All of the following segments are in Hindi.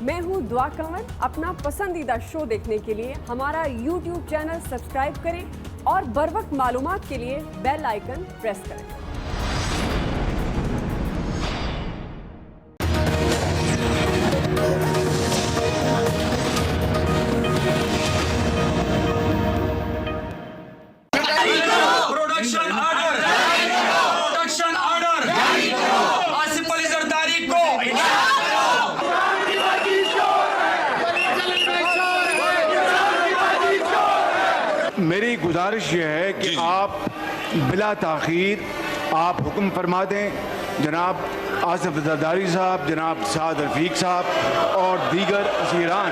मैं हूँ दुआ कंवर। अपना पसंदीदा शो देखने के लिए हमारा YouTube चैनल सब्सक्राइब करें और बर वक्त मालूमात के लिए बेल आइकन प्रेस करें। प्रोडक्शन ऑर्डर आसिफ अली जरदारी को मेरी गुजारिश ये है कि आप बिला ताखीर आप हुक्म फरमा दें। जनाब आसिफ जरदारी साहब, जनाब साद रफीक साहब और दीगर असीरान,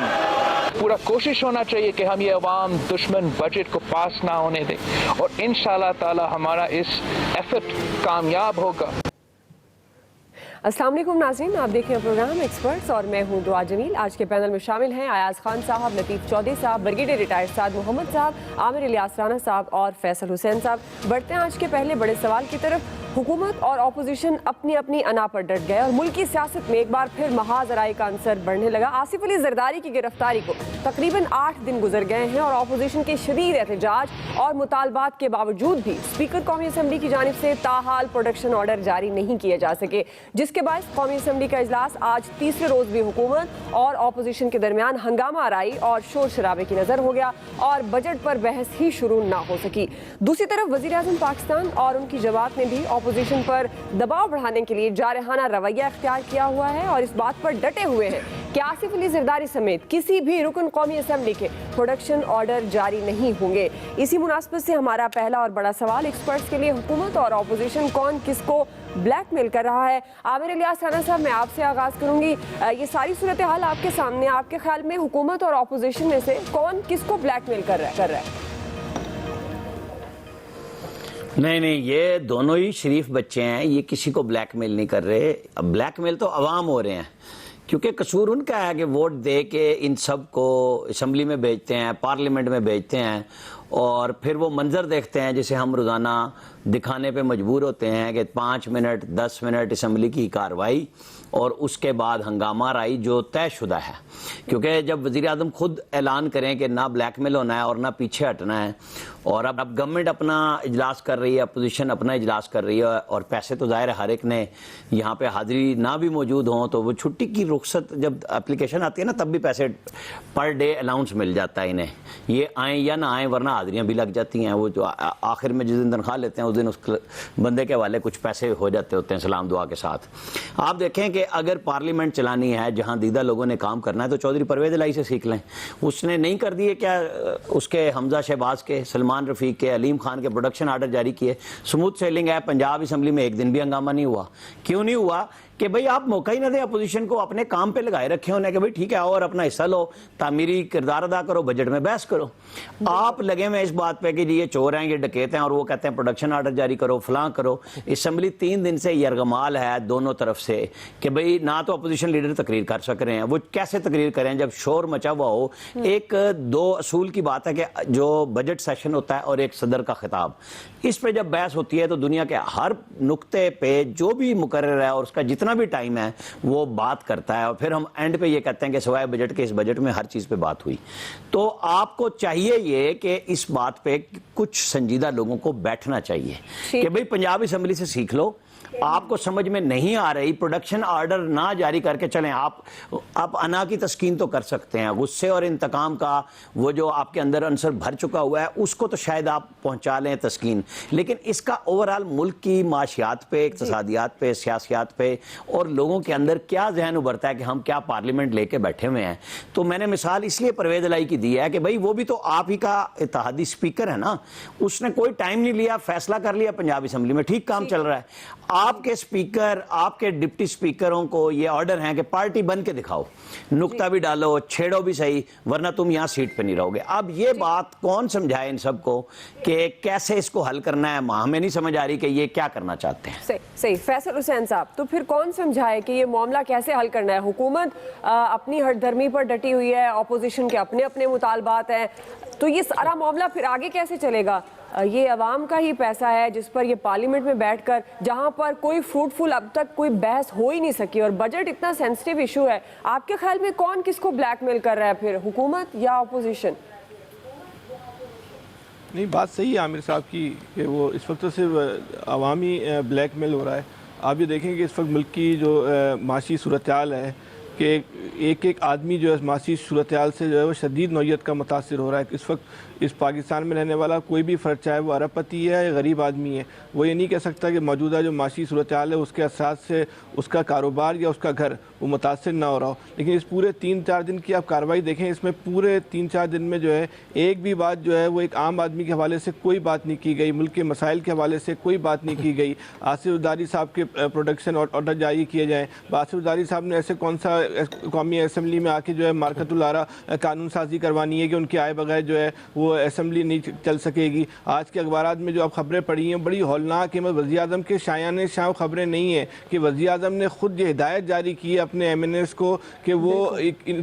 पूरा कोशिश होना चाहिए कि हम ये अवाम दुश्मन बजट को पास ना होने दें और इंशाअल्लाह ताला हमारा इस एफर्ट कामयाब होगा। अस्सलाम वालेकुम नाज़रीन, आप देख रहे हैं प्रोग्राम एक्सपर्ट्स और मैं हूं दुआ जमील। आज के पैनल में शामिल हैं अयाज खान साहब, लतीफ़ चौधरी साहब, ब्रिगेडियर रिटायर्ड साद मोहम्मद साहब, आमिर इलियास राना साहब और फैसल हुसैन साहब। बढ़ते हैं आज के पहले बड़े सवाल की तरफ। हुकूमत और अपोजिशन अपनी अपनी अना पर डट गए और मुल्की सियासत में एक बार फिर महाजराई का अंसर बढ़ने लगा। आसिफ अली जरदारी की गिरफ्तारी को तकरीबन 8 दिन गुजर गए हैं और अपोजिशन के शदीद एहतजाज और मुतालबात के बावजूद भी स्पीकर कौमी असम्बली की जानिब से ताहाल प्रोडक्शन ऑर्डर जारी नहीं किए जा सके, जिसके बायस कौमी असम्बली का इजलास आज तीसरे रोज भी हुकूमत और अपोजिशन के दरमियान हंगामा आराई और शोर शराबे की नजर हो गया और बजट पर बहस ही शुरू ना हो सकी। दूसरी तरफ वज़ीर आज़म पाकिस्तान और उनकी जमात ने भी अपोजिशन पर दबाव बढ़ाने के लिए जारहाना रवैया इख्तियार किया हुआ है और इस बात पर डटे हुए हैं कि आसिफ अली जरदारी समेत किसी भी रुकन कौमी असम्बली के प्रोडक्शन ऑर्डर जारी नहीं होंगे। इसी मुनासबत से हमारा पहला और बड़ा सवाल एक्सपर्ट्स के लिए, हुकूमत और अपोजिशन कौन किसको ब्लैकमेल कर रहा है? आमिर इलियास राना साहब, मैं आपसे आगाज करूंगी। ये सारी सूरत हाल आपके सामने, आपके ख्याल में हुकूमत और अपोजिशन में से कौन किसको ब्लैकमेल कर रहा है? नहीं, ये दोनों ही शरीफ बच्चे हैं, ये किसी को ब्लैकमेल नहीं कर रहे। ब्लैकमेल तो अवाम हो रहे हैं, क्योंकि कसूर उनका है कि वोट दे के इन सब को असम्बली में भेजते हैं, पार्लियामेंट में भेजते हैं और फिर वो मंजर देखते हैं जिसे हम रोज़ाना दिखाने पे मजबूर होते हैं कि 5 मिनट 10 मिनट असम्बली की कार्रवाई और उसके बाद हंगामा आराई जो तयशुदा है। क्योंकि जब वज़ीर आज़म खुद ऐलान करें कि ना ब्लैकमेल होना है और ना पीछे हटना है, और अब गवर्नमेंट अपना इजलास कर रही है, अपोजिशन अपना इजलास कर रही है और पैसे तो ज़ाहिर है हर एक ने यहाँ पे हाजिरी ना भी मौजूद हों तो वो छुट्टी की रुख्सत जब एप्लीकेशन आती है ना तब भी पैसे पर डे अलाउंस मिल जाता है इन्हें, ये आएँ या ना आएँ, वरना हाजिरियाँ भी लग जाती हैं। वो जो आखिर में जिस दिन तनख्वाह लेते हैं उस दिन उस बंदे के हवाले कुछ पैसे हो जाते होते हैं सलाम दुआ के साथ। आप देखें कि अगर पार्लियामेंट चलानी है जहाँ दीदा लोगों ने काम करना है तो चौधरी परवेज इलाही से सीख लें। उसने नहीं कर दिए क्या उसके हमजा शहबाज के, सलमान रफ़ीक के, अलीम खान के प्रोडक्शन ऑर्डर जारी किए। स्मूथ सेलिंग है, पंजाब असम्बली में एक दिन भी हंगामा नहीं हुआ। क्यों नहीं हुआ? कि भाई आप मौका ही ना दें अपोजिशन को, अपने काम पे लगाए रखे होने के भाई ठीक है और अपना हिस्सा लो, तामीरी किरदार अदा करो, बजट में बहस करो। आप लगे हुए इस बात पे कि ये चोर हैं, ये डकैत हैं और वो कहते हैं प्रोडक्शन ऑर्डर जारी करो, फलां करो। असम्बली 3 दिन से यरगमाल है दोनों तरफ से कि भाई ना तो अपोजिशन लीडर तकरीर कर सक रहे हैं, वो कैसे तकरीर करें जब शोर मचा हुआ हो। एक 2 असूल की बात है कि जो बजट सेशन होता है और एक सदर का खिताब, इस पे जब बहस होती है तो दुनिया के हर नुक्ते पे जो भी मुकर्रर है और उसका जितना भी टाइम है वो बात करता है और फिर हम एंड पे ये कहते हैं कि सिवाय बजट के इस बजट में हर चीज पे बात हुई। तो आपको चाहिए ये कि इस बात पे कुछ संजीदा लोगों को बैठना चाहिए कि भाई पंजाब असेंबली से सीख लो, आपको समझ में नहीं आ रही प्रोडक्शन ऑर्डर ना जारी करके चलें। आप अना की तस्कीन तो कर सकते हैं, गुस्से और इंतकाम का वो जो आपके अंदर अंसर भर चुका हुआ है उसको तो शायद आप पहुंचा लें तस्कीन, लेकिन इसका ओवरऑल मुल्क की माशियात पे, इक्तसादियात पे, सियासियात पे और लोगों के अंदर क्या जहन उभरता है कि हम क्या पार्लियामेंट लेके बैठे हुए हैं। तो मैंने मिसाल इसलिए परवेज इलाही की दी है कि भाई वो भी तो आप ही का इत्तेहादी स्पीकर है ना, उसने कोई टाइम नहीं लिया, फैसला कर लिया पंजाब असेंबली में, ठीक काम चल रहा है। आपके स्पीकर, आपके डिप्टी स्पीकरों को ये ऑर्डर है कि पार्टी बन के दिखाओ, नुक्ता भी डालो, छेड़ो भी सही, वरना तुम यहाँ सीट पे नहीं रहोगे। अब ये बात कौन समझाए इन सबको कि कैसे इसको हल करना है? हमें नहीं समझ आ रही कि ये क्या करना चाहते हैं। सही फैसल हुसैन साहब, तो फिर कौन समझाए कि ये मामला कैसे हल करना है? हुकूमत अपनी हठधर्मी पर डटी हुई है, अपोजिशन के अपने अपने मुतालबात हैं, तो ये सारा मामला फिर आगे कैसे चलेगा? ये अवाम का ही पैसा है जिस पर ये पार्लियामेंट में बैठकर, जहां पर कोई फ्रूटफुल अब तक कोई बहस हो ही नहीं सकी, और बजट इतना सेंसिटिव इशू है, आपके ख्याल में कौन किसको ब्लैकमेल कर रहा है फिर, हुकूमत या अपोजिशन? नहीं, बात सही है आमिर साहब की कि वो इस वक्त तो सिर्फ अवामी ब्लैकमेल हो रहा है। आप ये देखें कि इस वक्त मुल्क की जो माशी सूरत-ए-हाल है कि एक एक आदमी जो है माशी सूरत-ए-हाल से जो है वो शदीद नौयत का मुतासिर हो रहा है। इस वक्त इस पाकिस्तान में रहने वाला कोई भी फ़र्द, चाहे वो अरबपति है या गरीब आदमी है, वो ये नहीं कह सकता कि मौजूदा जो माशी सूरत-ए-हाल है उसके असरात से उसका कारोबार या उसका घर वो मुतासिर ना हो रहा हो। लेकिन इस पूरे 3-4 दिन की आप कार्रवाई देखें, इसमें पूरे 3-4 दिन में जो है एक भी बात जो है वो एक आम आदमी के हवाले से कोई बात नहीं की गई, मुल्क के मसाइल के हवाले से कोई बात नहीं की गई। आसिफ जरदारी साहब के प्रोडक्शन ऑर्डर जारी किए जाएँ। आसिफ जरदारी साहब ने ऐसे कौन सा कौमी असम्बली में आके जो है मार्कतुल आरा कानून साजी करवानी है कि उनके आए बगैर जो है वो असम्बली नहीं चल सकेगी। आज के अखबारात में जो आप खबरें पढ़ी हैं बड़ी हौलनाक है। वज़ीर आज़म के शायाने शाह खबरें नहीं है कि वज़ीर आज़म ने खुद ये हिदायत जारी की है अपने MNAs को कि वो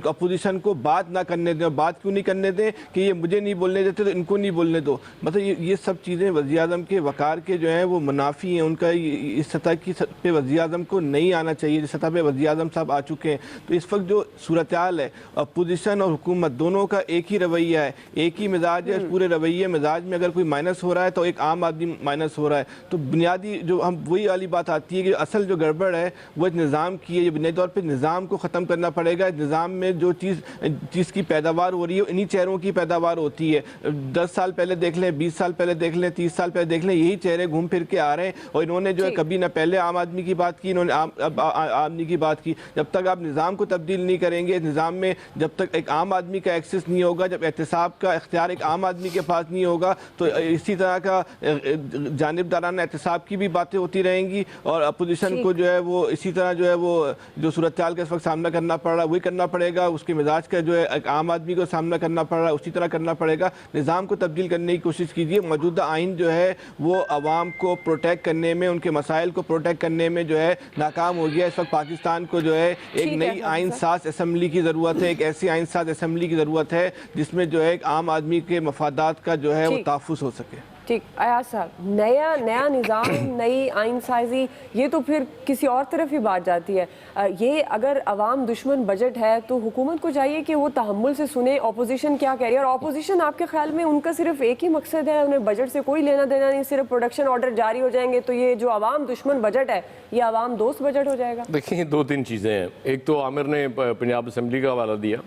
अपोजिशन को बात ना करने दें। बात क्यों नहीं करने दें कि ये मुझे नहीं बोलने देते तो इनको नहीं बोलने दो। मतलब ये सब चीज़ें वज़ीर आज़म के वक़ार के जो हैं वो मुनाफी हैं। उनका इस सतह की पे वज़ीर आज़म को नहीं आना चाहिए जिस सतह पे वज़ीर आज़म साहब आ चुके हैं। तो इस वक्त जो सूरत-ए-हाल है, अपोजिशन और हुकूमत दोनों का एक ही रवैया है, एक ही मिजाज है। पूरे रवैये मिजाज में अगर कोई माइनस हो रहा है तो एक आम आदमी माइनस हो रहा है। तो बुनियादी जो हम वही वाली बात आती है कि असल जो गड़बड़ है वो एक निज़ाम की है। ये बुनियादी तौर पर निज़ाम को ख़त्म करना पड़ेगा। निज़ाम में जो चीज़ की पैदावार हो रही है इन्हीं चेहरों की पैदावार होती है। 10 साल पहले देख लें, 20 साल पहले देख लें, 30 साल पहले देख लें, यही चेहरे घूम फिर के आ रहे हैं। और इन्होंने जो है कभी ना पहले आम आदमी की बात की, इन्होंने आदमी की बात की। जब तक आप निज़ाम को तब्दील नहीं करेंगे, निज़ाम में जब तक एक आम आदमी का एक्सेस नहीं होगा, जब एहतसाब का इख्तियार एक आम आदमी के पास नहीं होगा, तो इसी तरह का जानिबदाराना एहतसाब की भी बातें होती रहेंगी। और अपोजिशन को जो है वो इसी तरह जो है वो जो सूरत-ए-हाल का इस वक्त सामना करना पड़ रहा है वही करना पड़ेगा। उसके मिजाज का जो है एक आम आदमी को सामना करना पड़ रहा है उसी तरह करना पड़ेगा। निज़ाम को तब्दील करने की कोशिश कीजिए। मौजूदा आइन जो है वो आवाम को प्रोटेक्ट करने में, उनके मसाइल को प्रोटेक्ट करने में जो है नाकाम हो गया। इस वक्त पाकिस्तान को जो है एक नई आइन साज असम्बली की ज़रूरत है। एक ऐसी आइन साज असम्बली की ज़रूरत है जिसमें जो है एक आम आदमी के मफादात का जो है वो तहफ़्फ़ुज़ हो सके। ठीक, अयाज साहब, नया निज़ाम, नई आइन साजी, ये तो फिर किसी और तरफ ही बात जाती है। ये अगर अवाम दुश्मन बजट है तो हुकूमत को चाहिए कि वो तहम्मुल से सुने ऑपोजिशन क्या कह रही है। और ऑपोजिशन आपके ख्याल में उनका सिर्फ एक ही मकसद है, उन्हें बजट से कोई लेना देना नहीं, सिर्फ प्रोडक्शन ऑर्डर जारी हो जाएंगे तो ये जो अवाम दुश्मन बजट है ये अवाम दोस्त बजट हो जाएगा? देखिए, 2-3 चीज़ें हैं। एक तो आमिर ने पंजाब असम्बली का हवाला दिया।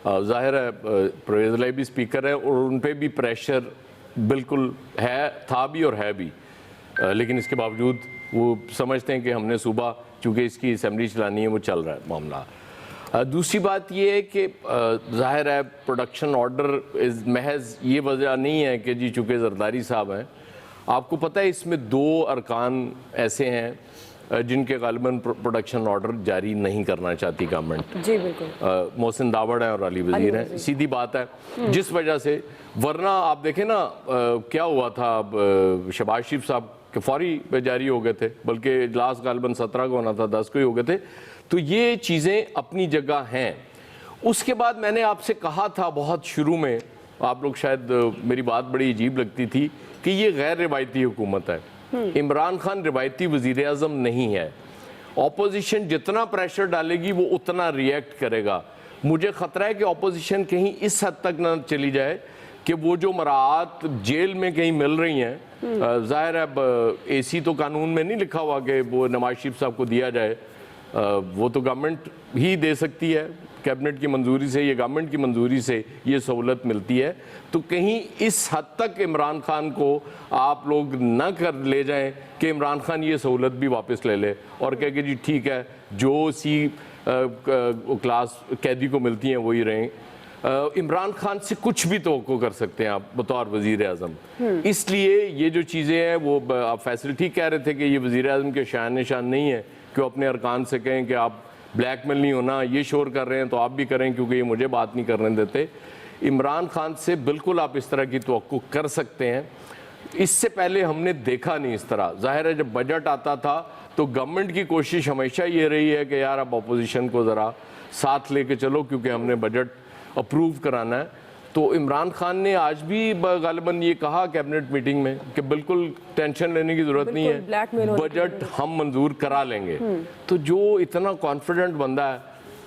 ज़ाहिर है परवेज़ इलाही भी स्पीकर है और उन पर भी प्रेशर बिल्कुल है, था भी और है भी। लेकिन इसके बावजूद वो समझते हैं कि हमने सूबा चूँकि इसकी असम्बली चलानी है, वो चल रहा है मामला। दूसरी बात ये है कि ज़ाहिर है प्रोडक्शन ऑर्डर महज ये वजह नहीं है कि जी चूँकि जरदारी साहब हैं। आपको पता है इसमें 2 अरकान ऐसे हैं जिनके गालिबन प्रोडक्शन ऑर्डर जारी नहीं करना चाहती गवर्नमेंट। जी बिल्कुल। मोहसिन दावड़ है और अली वजीर हैं। सीधी बात है जिस वजह से, वरना आप देखें ना क्या हुआ था, शहबाज शरीफ साहब के फौरी जारी हो गए थे, बल्कि इजलास गालिबन 17 को होना था, 10 को ही हो गए थे। तो ये चीज़ें अपनी जगह हैं। उसके बाद मैंने आपसे कहा था बहुत शुरू में, आप लोग शायद मेरी बात बड़ी अजीब लगती थी कि ये गैर रिवायती हुकूमत है। इमरान खान रिवायती वज़ीर आज़म नहीं है। ऑपोजिशन जितना प्रेशर डालेगी वो उतना रिएक्ट करेगा। मुझे ख़तरा है कि ऑपोजिशन कहीं इस हद तक ना चली जाए कि वो जो मराहत जेल में कहीं मिल रही हैं, ज़ाहिर है अब AC तो कानून में नहीं लिखा हुआ कि वो नवाज शरीफ साहब को दिया जाए, वो तो गवर्नमेंट ही दे सकती है, कैबिनेट की मंजूरी से, ये गवर्नमेंट की मंजूरी से ये सहूलत मिलती है। तो कहीं इस हद तक इमरान खान को आप लोग न कर ले जाएं कि इमरान खान ये सहूलत भी वापस ले ले और कहे कि जी ठीक है जो क्लास कैदी को मिलती हैं वही रहें। इमरान खान से कुछ भी तवक्को कर सकते हैं आप बतौर वज़ीर आज़म। इसलिए ये जो चीज़ें हैं वो आप फैसले ठीक कह रहे थे कि ये वज़ीर आज़म के शान निशान नहीं है कि वो अपने अरकान से कहें कि आप ब्लैकमेल नहीं होना, ये शोर कर रहे हैं तो आप भी करें क्योंकि ये मुझे बात नहीं करने देते। इमरान खान से बिल्कुल आप इस तरह की तवक्को कर सकते हैं। इससे पहले हमने देखा नहीं इस तरह। ज़ाहिर है जब बजट आता था तो गवर्नमेंट की कोशिश हमेशा ये रही है कि यार अब अपोजिशन को ज़रा साथ लेके चलो क्योंकि हमने बजट अप्रूव कराना है। तो इमरान खान ने आज भी गालिबन ये कहा कैबिनेट मीटिंग में कि बिल्कुल टेंशन लेने की जरूरत नहीं blackmail है, होने की बजट हम मंजूर करा लेंगे। तो जो इतना कॉन्फिडेंट बंदा है,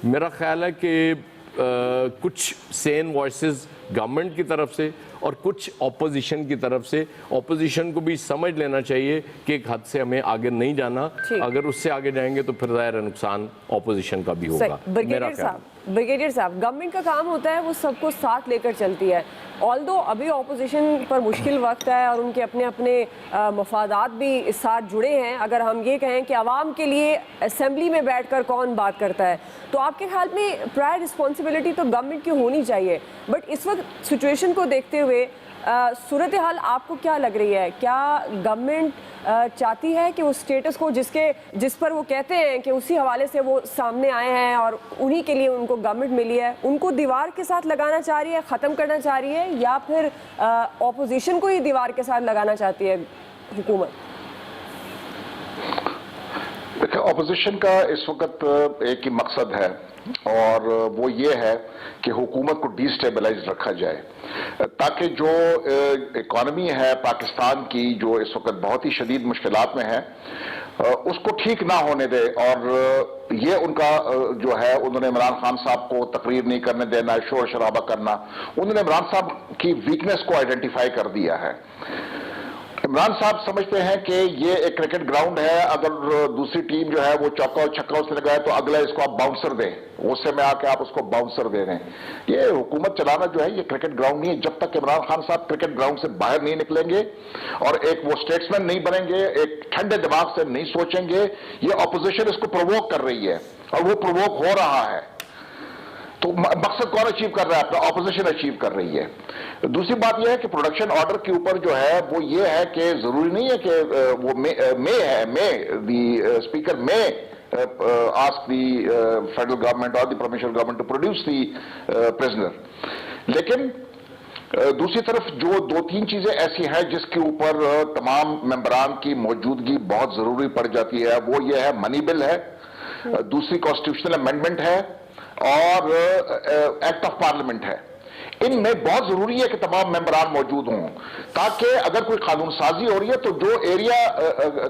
मेरा ख्याल है कि कुछ सेन वॉइसेस गवर्नमेंट की तरफ से और कुछ ऑपोजिशन की तरफ से, ऑपोजिशन को भी समझ लेना चाहिए कि एक हद से हमें आगे नहीं जाना, अगर उससे आगे जाएंगे तो फिर ज़ाहिर नुकसान ऑपोजिशन का भी होगा। ब्रिगेडियर साहब, गवर्नमेंट का काम होता है वो सबको साथ लेकर चलती है। ऑल्दो अभी ऑपोजिशन पर मुश्किल वक्त है और उनके अपने अपने मफादात भी इस साथ जुड़े हैं। अगर हम ये कहें कि आवाम के लिए असेंबली में बैठकर कौन बात करता है, तो आपके ख्याल में प्रायर रिस्पॉन्सिबिलिटी तो गवर्नमेंट की होनी चाहिए। बट इस वक्त सिचुएशन को देखते हुए सूरत हाल आपको क्या लग रही है? क्या गवर्नमेंट चाहती है कि उस स्टेटस को जिस पर वो कहते हैं कि उसी हवाले से वो सामने आए हैं और उन्हीं के लिए उनको गवर्नमेंट मिली है, उनको दीवार के साथ लगाना चाह रही है, ख़त्म करना चाह रही है, या फिर ऑपोजिशन को ही दीवार के साथ लगाना चाहती है हुकूमत? देखिए, ऑपोजिशन का इस वक्त एक ही मकसद है और वो ये है कि हुकूमत को डिस्टेबलाइज रखा जाए, ताकि जो इकॉनमी है पाकिस्तान की, जो इस वक्त बहुत ही शदीद मुश्किलात में है, उसको ठीक ना होने दे। और ये उनका जो है, उन्होंने इमरान खान साहब को तकरीर नहीं करने देना, शोर शराबा करना, उन्होंने इमरान साहब की वीकनेस को आइडेंटिफाई कर दिया है। इमरान साहब समझते हैं कि ये एक क्रिकेट ग्राउंड है, अगर दूसरी टीम जो है वो चौका और छक्का उसने लगाया तो अगला इसको आप बाउंसर दें, गुस्से में आके आप उसको बाउंसर दे रहे हैं। ये हुकूमत चलाना जो है ये क्रिकेट ग्राउंड नहीं है। जब तक इमरान खान साहब क्रिकेट ग्राउंड से बाहर नहीं निकलेंगे और एक वो स्टेट्समैन नहीं बनेंगे, एक ठंडे दिमाग से नहीं सोचेंगे, ये ऑपोजिशन इसको प्रोवोक कर रही है और वो प्रोवोक हो रहा है। तो मकसद कौन अचीव कर रहा है? अपना ऑपोजिशन अचीव कर रही है। दूसरी बात यह है कि प्रोडक्शन ऑर्डर के ऊपर जो है वो ये है कि जरूरी नहीं है कि वो स्पीकर में ask the federal government or the provincial government to produce the prisoner, लेकिन दूसरी तरफ जो दो तीन चीजें ऐसी हैं जिसके ऊपर तमाम मेंबरान की मौजूदगी बहुत जरूरी पड़ जाती है, वो ये है मनी बिल है, दूसरी कॉन्स्टिट्यूशनल अमेंडमेंट है और एक्ट ऑफ पार्लियामेंट है। इनमें बहुत जरूरी है कि तमाम मेंबरान मौजूद हों, ताकि अगर कोई कानून साजी हो रही है तो जो एरिया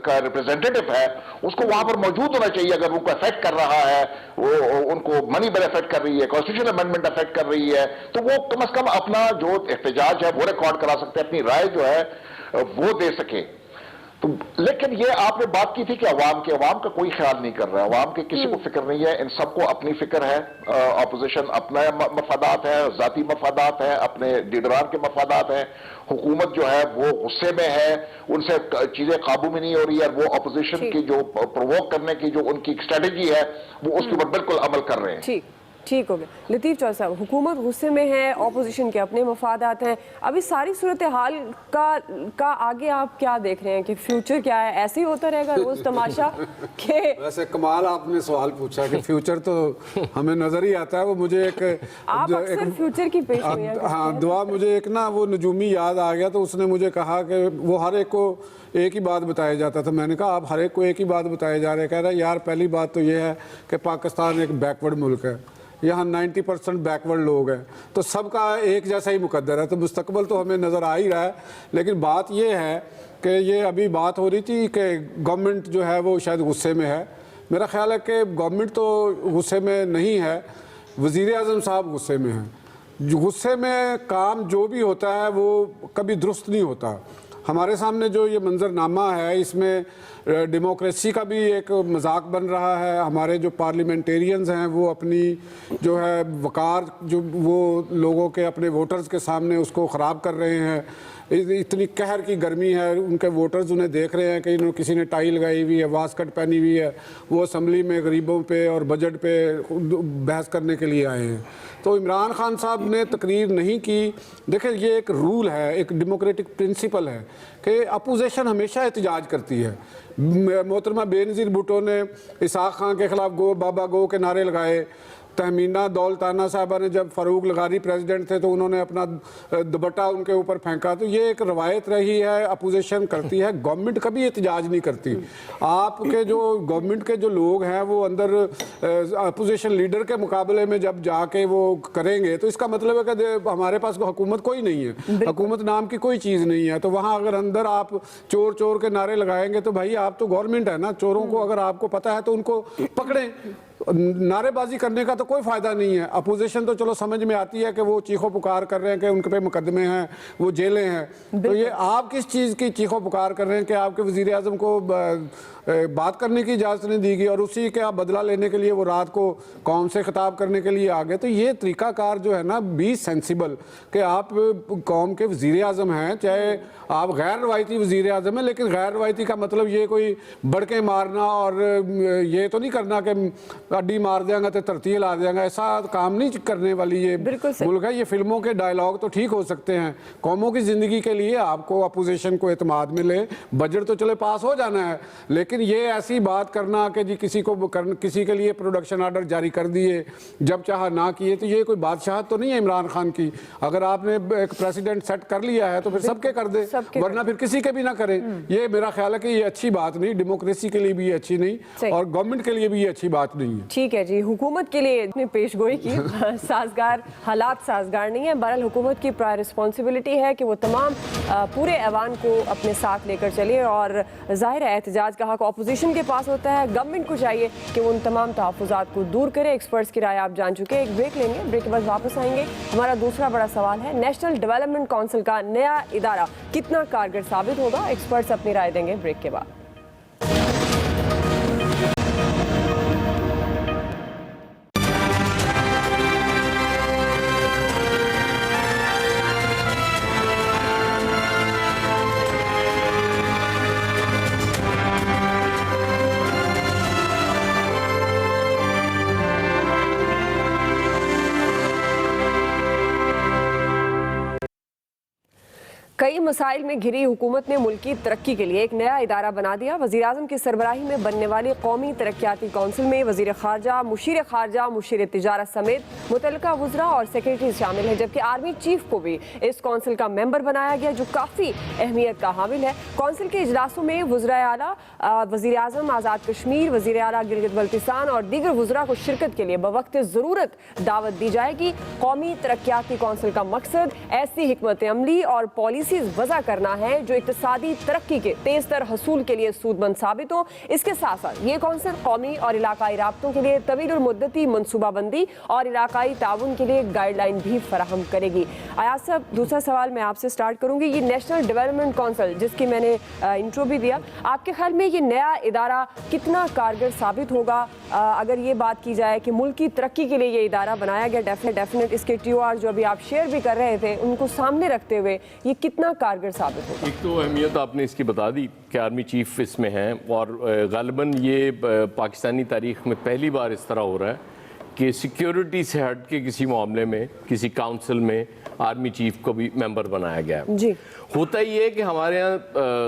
का रिप्रेजेंटेटिव है उसको वहां पर मौजूद होना चाहिए। अगर उनको अफेक्ट कर रहा है, वो उनको मनी बिल अफेक्ट कर रही है, कॉन्स्टिट्यूशनल अमेंडमेंट अफेक्ट कर रही है, तो वो कम से कम अपना जो एहतजाज है वो रिकॉर्ड करा सकते हैं, अपनी राय जो है वो दे सके। तो लेकिन ये आपने बात की थी कि अवाम का कोई ख्याल नहीं कर रहा है, अवाम के किसी को फिक्र नहीं है। इन सबको अपनी फिक्र है, ऑपोजिशन अपना मफादात है, जाती मफादात है, अपने लीडरान के मफादात है। हुकूमत जो है वो गुस्से में है, उनसे चीजें काबू में नहीं हो रही है, वो ऑपोजिशन की जो प्रोवोक करने की जो उनकी स्ट्रेटेजी है वो उसके ऊपर बिल्कुल अमल कर रहे हैं। ठीक हो गया। लतीफ़ चौधरी साहब, हुकूमत गुस्से में है, ऑपोजिशन के अपने मफादात हैं, अभी सारी सूरत हाल का आगे आप क्या देख रहे हैं कि फ्यूचर क्या है? ऐसे ही होता रहेगा रोज तमाशा के? वैसे कमाल आपने सवाल पूछा कि फ्यूचर तो हमें नजर ही आता है। वो मुझे आप अक्सर फ्यूचर की पेश हुई हैं। हाँ, दुआ मुझे एक ना वो नजूमी याद आ गया, तो उसने मुझे कहा कि वो हर एक को एक ही बात बताया जाता था। मैंने कहा आप हर एक को एक ही बात बताए जा रहे हैं। कह रहा है यार पहली बात तो ये है कि पाकिस्तान एक बैकवर्ड मुल्क है, यहाँ 90% बैकवर्ड लोग हैं, तो सबका एक जैसा ही मुकद्दर है, तो मुस्तकबिल तो हमें नज़र आ ही रहा है। लेकिन बात ये है कि ये अभी बात हो रही थी कि गवर्नमेंट जो है वो शायद गुस्से में है। मेरा ख्याल है कि गवर्नमेंट तो गुस्से में नहीं है, वज़ीर आज़म साहब गुस्से में हैं। गुस्से में काम जो भी होता है वो कभी दुरुस्त नहीं होता। हमारे सामने जो ये मंजरनामा है इसमें डेमोक्रेसी का भी एक मजाक बन रहा है। हमारे जो पार्लियामेंटेरियंस हैं वो अपनी जो है वकार जो वो लोगों के अपने वोटर्स के सामने उसको ख़राब कर रहे हैं। इतनी कहर की गर्मी है, उनके वोटर्स उन्हें देख रहे हैं कि इन्होंने किसी ने टाई लगाई हुई है, वास्कट पहनी हुई है, वो असम्बली में गरीबों पे और बजट पे बहस करने के लिए आए हैं। तो इमरान खान साहब ने तकरीर नहीं की। देखिए ये एक रूल है, एक डेमोक्रेटिक प्रिंसिपल है कि अपोजिशन हमेशा एहतजाज करती है। मोहतरमा बेनज़ीर भुट्टो ने इसहाक खान के ख़िलाफ़ गो बाबा गो के नारे लगाए, तहमीना दौलताना साहबा ने जब फारूक लगारी प्रेसिडेंट थे तो उन्होंने अपना दुपट्टा उनके ऊपर फेंका। तो ये एक रवायत रही है, अपोजिशन करती है, गवर्नमेंट कभी एहतजाज नहीं करती। आपके जो गवर्नमेंट के जो लोग हैं वो अंदर अपोजिशन लीडर के मुकाबले में जब जाके वो करेंगे तो इसका मतलब है कि हमारे पास हुकूमत कोई नहीं है, हुकूमत नाम की कोई चीज़ नहीं है। तो वहाँ अगर अंदर आप चोर चोर के नारे लगाएंगे तो भाई आप तो गवर्नमेंट है ना, चोरों को अगर आपको पता है तो उनको पकड़ें। नारेबाजी करने का तो कोई फायदा नहीं है। अपोजिशन तो चलो समझ में आती है कि वो चीखो पुकार कर रहे हैं कि उनके पे मुकदमे हैं, वो जेलें हैं। तो ये आप किस चीज़ की चीखो पुकार कर रहे हैं कि आपके वजीर आज़म को बात करने की इजाज़त नहीं दी गई और उसी के आप बदला लेने के लिए वो रात को कौम से खिताब करने के लिए आ गए। तो ये तरीक़ाकार जो है ना, बी सेंसिबल कि आप कौम के वजीर आज़म हैं, चाहे आप गैर रवायती वजीर आज़म हैं, लेकिन गैर रवायती का मतलब ये कोई बड़के मारना और ये तो नहीं करना कि अड्डी मार देंगे तो धरती हिला देंगे, ऐसा काम नहीं करने वाली ये मुल्क है। ये फिल्मों के डायलॉग तो ठीक हो सकते हैं, कौमों की ज़िंदगी के लिए आपको अपोजिशन को एतमाद मिले, बजट तो चले पास हो जाना है, लेकिन ये ऐसी बात करना कि जी किसी के लिए प्रोडक्शन आर्डर जारी कर दिए जब चाहा ना किए, तो ये कोई बादशाहत तो नहीं है इमरान खान की। अगर आपने एक प्रेसिडेंट सेट कर लिया है तो फिर सबके कर दे, वरना फिर किसी के भी ना करें। ये मेरा ख्याल है कि ये अच्छी बात नहीं, डेमोक्रेसी के लिए भी ये अच्छी नहीं और गवर्नमेंट के लिए भी ये अच्छी बात नहीं है। ठीक है जी, हुकूमत के लिए इतनी पेशगोई की साजगार हालात साजगार नहीं है। बहरहाल हुकूमत की प्रायर रिस्पॉन्सिबिलिटी है कि वो तमाम पूरे ऐवान को अपने साथ लेकर चले और ज़ाहिर है एहतजाज का हक अपोजिशन के पास होता है। गवर्नमेंट को चाहिए कि वो उन तमाम तहफ़्फ़ुज़ात को दूर करे। एक्सपर्ट्स की राय आप जान चुके हैं, एक ब्रेक लेंगे, ब्रेक के बाद वापस आएंगे। हमारा दूसरा बड़ा सवाल है, नेशनल डेवलपमेंट काउंसिल का नया इदारा कितना कारगर साबित होगा? एक्सपर्ट्स अपनी राय देंगे ब्रेक के बाद। कई मसाइल में घिरी हुकूमत ने मुल्क की तरक्की के लिए एक नया इदारा बना दिया। वज़ीर आज़म की सरबराही में बनने वाली कौमी तरक्याती कौंसिल में वज़ीर ख़ारजा, मुशीर तिजारत समेत मुतल्लिका वज़रा और सेक्रेटरी शामिल हैं, जबकि आर्मी चीफ को भी इस कौंसिल का मेंबर बनाया गया, जो काफ़ी अहमियत का हामिल है। कौंसिल के इजलासों में वज़राए आला, वज़ीर आज़म आज़ाद कश्मीर, वज़ीर आला गिलगित बल्तिस्तान और दीगर वज़रा को शिरकत के लिए बवक्त ज़रूरत दावत दी जाएगी। कौमी तरक्याती कौंसिल का मकसद ऐसी हिकमत अमली और पॉलिसी वज़ा करना है जो इक़्तिसादी तरक्की के तेज तर हसूल के लिए सूदमंद साबित हो। इसके साथ साथ ये कौंसिल कौमी और इलाकाई राब्तों के लिए तवील मुद्दती मनसूबाबंदी और इलाकाई ताउन के लिए गाइडलाइन भी फराहम करेगी। अयाज साहब, दूसरा सवाल मैं आपसे स्टार्ट करूंगी। ये नेशनल डेवलपमेंट काउंसिल जिसकी मैंने इंट्रो भी दिया, आपके ख्याल में ये नया इदारा कितना कारगर साबित होगा? अगर ये बात की जाए कि मुल्क की तरक्की के लिए ये इदारा बनाया गया, डेफिनेट इसके TOR जो अभी आप शेयर भी कर रहे थे उनको सामने रखते हुए ये कितना कारगर साबित होगा? एक तो अहमियत आपने इसकी बता दी कि आर्मी चीफ इसमें हैं और गालिबन ये पाकिस्तानी तारीख में पहली बार इस तरह हो रहा है कि सिक्योरिटी से हट के किसी मामले में किसी काउंसिल में आर्मी चीफ को भी मेंबर बनाया गया है। जी, होता ये है कि हमारे यहाँ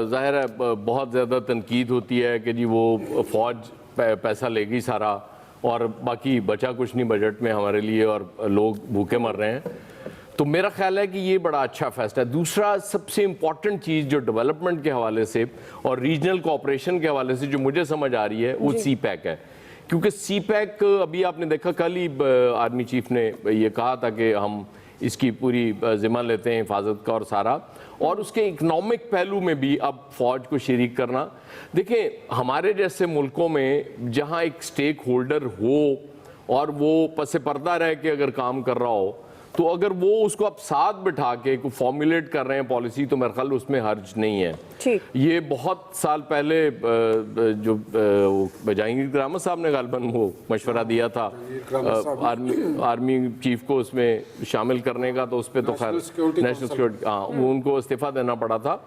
ज़ाहिर है बहुत ज़्यादा तनकीद होती है कि जी वो फ़ौज पैसा लेगी सारा और बाकी बचा कुछ नहीं बजट में हमारे लिए और लोग भूखे मर रहे हैं। तो मेरा ख्याल है कि ये बड़ा अच्छा फैसला है। दूसरा सबसे इम्पॉर्टेंट चीज़ जो डेवलपमेंट के हवाले से और रीजनल कोऑपरेशन के हवाले से जो मुझे समझ आ रही है वो CPEC है, क्योंकि CPEC अभी आपने देखा कल ही आर्मी चीफ ने ये कहा था कि हम इसकी पूरी जिम्मा लेते हैं हिफाजत का और सारा, और उसके इकनॉमिक पहलू में भी अब फ़ौज को शरीक करना। देखें हमारे जैसे मुल्कों में जहाँ एक स्टेक होल्डर हो और वो पस पर्दा रह के अगर काम कर रहा हो, तो अगर वो उसको आप साथ बिठा के फॉर्मुलेट कर रहे हैं पॉलिसी, तो मेरे ख्याल उसमें हर्ज नहीं है। ये बहुत साल पहले जो जहांगीर रामत साहब ने गालिबन वो मशवरा दिया था आर्मी चीफ को उसमें शामिल करने का, तो उस पर तो खैर नेशनल सिक्योरिटी, हाँ, वो उनको इस्तीफा देना पड़ा था।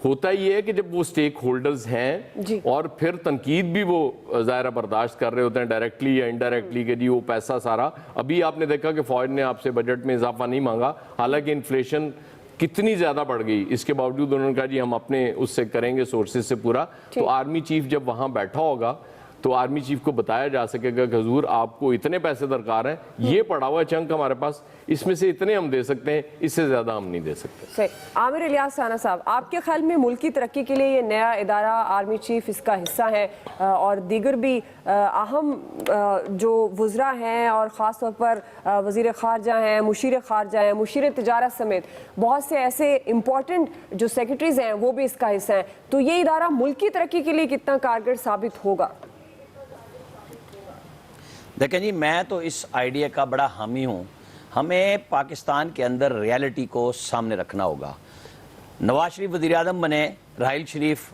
होता ये है कि जब वो स्टेक होल्डर्स हैं और फिर तनकीद भी वो ज़ाहिर बर्दाश्त कर रहे होते हैं डायरेक्टली या इनडायरेक्टली कि जी वो पैसा सारा, अभी आपने देखा कि फ़ौज ने आपसे बजट में इजाफा नहीं मांगा, हालांकि इन्फ्लेशन कितनी ज़्यादा बढ़ गई, इसके बावजूद उन्होंने कहा जी हम अपने उससे करेंगे सोर्सेज से पूरा। तो आर्मी चीफ जब वहाँ बैठा होगा तो आर्मी चीफ को बताया जा सकेगा कि हुजूर आपको इतने पैसे दरकार हैं, ये पड़ा हुआ चंक हमारे पास, इसमें से इतने हम दे सकते हैं, इससे ज़्यादा हम नहीं दे सकते। सही। आमिर इलियास राना साहब, आपके ख्याल में मुल्क की तरक्की के लिए ये नया इदारा आर्मी चीफ इसका हिस्सा है और दीगर भी अहम जो वज़रा हैं और ख़ास तौर पर वज़ीर ख़ारजा हैं, मुशीर ख़ारजा हैं, मुशीर तिजारत समेत बहुत से ऐसे इम्पोर्टेंट जो सेक्रेटरीज़ हैं वो भी इसका हिस्सा हैं, तो ये इदारा मुल्क की तरक्की के लिए कितना कारगर साबित होगा? देखें जी, मैं तो इस आइडिया का बड़ा हामी हूँ। हमें पाकिस्तान के अंदर रियलिटी को सामने रखना होगा। नवाज शरीफ वज़ीर आज़म बने, राहिल शरीफ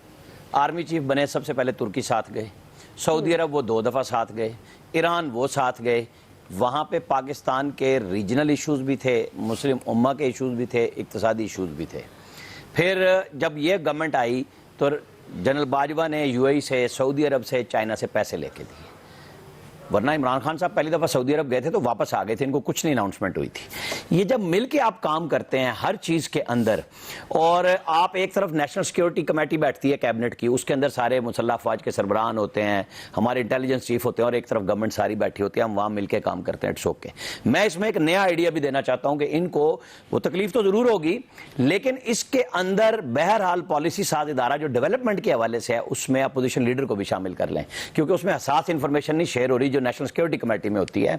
आर्मी चीफ बने, सबसे पहले तुर्की साथ गए, सऊदी अरब वो 2 दफ़ा साथ गए, ईरान वो साथ गए। वहाँ पे पाकिस्तान के रीजनल इश्यूज़ भी थे, मुस्लिम उम्मा के इश्यूज़ भी थे, इक़्तिसादी इश्यूज़ भी थे। फिर जब ये गवर्नमेंट आई तो जनरल बाजवा ने UAE से, सऊदी अरब से, चाइना से पैसे लेके दिए, वरना इमरान खान साहब पहली दफ़ा सऊदी अरब गए थे तो वापस आ गए थे, इनको कुछ नहीं अनाउंसमेंट हुई थी। ये जब मिल के आप काम करते हैं हर चीज़ के अंदर, और आप एक तरफ नेशनल सिक्योरिटी कमेटी बैठती है कैबिनेट की, उसके अंदर सारे मुसल्लह अफवाज के सरबराहान होते हैं, हमारे इंटेलिजेंस चीफ होते हैं, और एक तरफ गवर्नमेंट सारी बैठी होती है, हम वहाँ मिल के काम करते हैं। It's okay. मैं इसमें एक नया आइडिया भी देना चाहता हूँ कि इनको वो तकलीफ तो ज़रूर होगी, लेकिन इसके अंदर बहरहाल पॉलिसी साज इदारा जो डेवलपमेंट के हवाले से है उसमें अपोजिशन लीडर को भी शामिल कर लें, क्योंकि उसमें हसास इंफॉर्मेशन नहीं शेयर हो रही जो नेशनल सिक्योरिटी कमेटी में होती है,